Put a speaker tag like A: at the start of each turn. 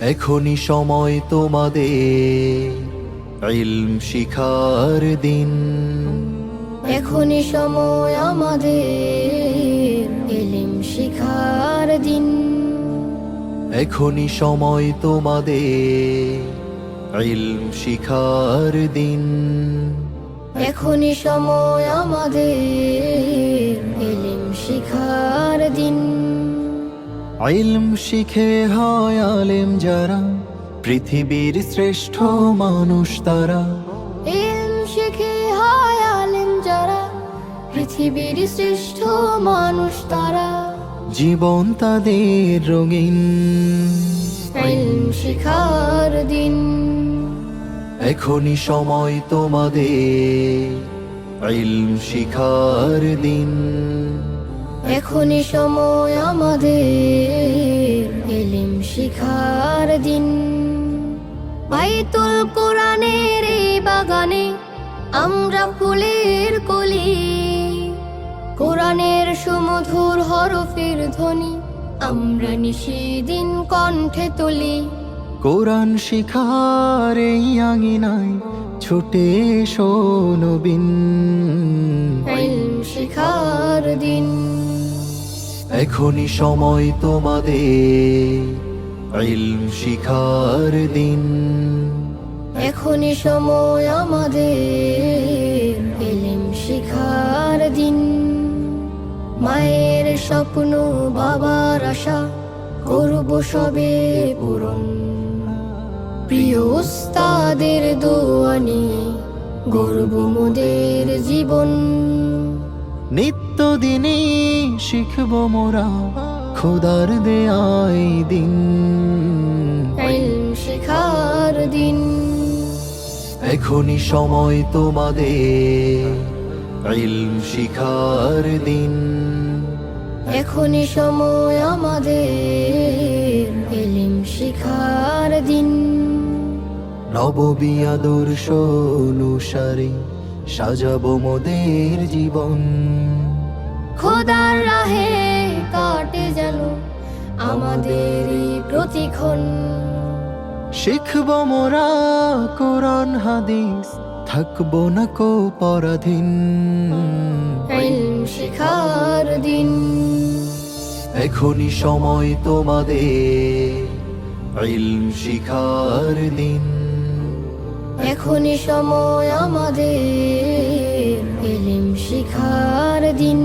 A: এখনি সময় তোমাদের ইলম শিখার দিন।
B: এখনি সময় আমাদের ইলম শিখার দিন।
A: এখনি সময় তোমাদের ইলম শিখার দিন।
B: এখনি সময় আমাদের ইলম শিখার দিন।
A: ইলম শিখে হয় আলেম যারা, পৃথিবীর শ্রেষ্ঠ মানুষ তারা।
B: ইলম শিখে হয় আলেম যারা, পৃথিবীর শ্রেষ্ঠ মানুষ তারা।
A: জীবন তাদের রঙিন।
B: ইলম শিখার দিন।
A: এখনি সময় তোমাদের ইলম শিখার দিন।
B: এখনি সময় আমাদের ইলম শিখার দিন। বাইতুল কোরআনের এই বাগানে আমরা ফুলের কলি, কোরআনের সুমধুর হরফের ধ্বনি আমরা নিশিদিন কণ্ঠে তুলি।
A: কোরআন শিখার এই আঙিনায় ছুটে এসো নবীন।
B: ইলম শিখার দিন।
A: এখনি সময় তোমাদের ইলম শিখার দিন।
B: এখনি সময় আমাদের ইলম শিখার দিন। মায়ের স্বপ্ন বাবার আশা করব সবে পূরণ। প্রিয় উস্তাদের দোয়া নিয়ে গর্ব মোদের জীবন।
A: নিত্যদিনই শিখব মোরা খোদার দেয়াই দিন।
B: ইলম শিখার দিন।
A: এখনি সময় তোমাদের ইলম শিখার দিন।
B: এখনি সময় আমাদের ইলম শিখার দিন।
A: নববী আদর্শ অনুসারে সাজাবো মোদের জীবন।
B: খোদার রাহে কাটে যেন আমাদেরই প্রতিক্ষণ।
A: শিখব মোরা কোরআন হাদিস, থাকবো না কো পরাধীন।
B: ইলম শিখার দিন।
A: এখনি সময় তোমাদের ইলম শিখার দিন।
B: এখনি সময় আমাদের ইলম শিখার দিন।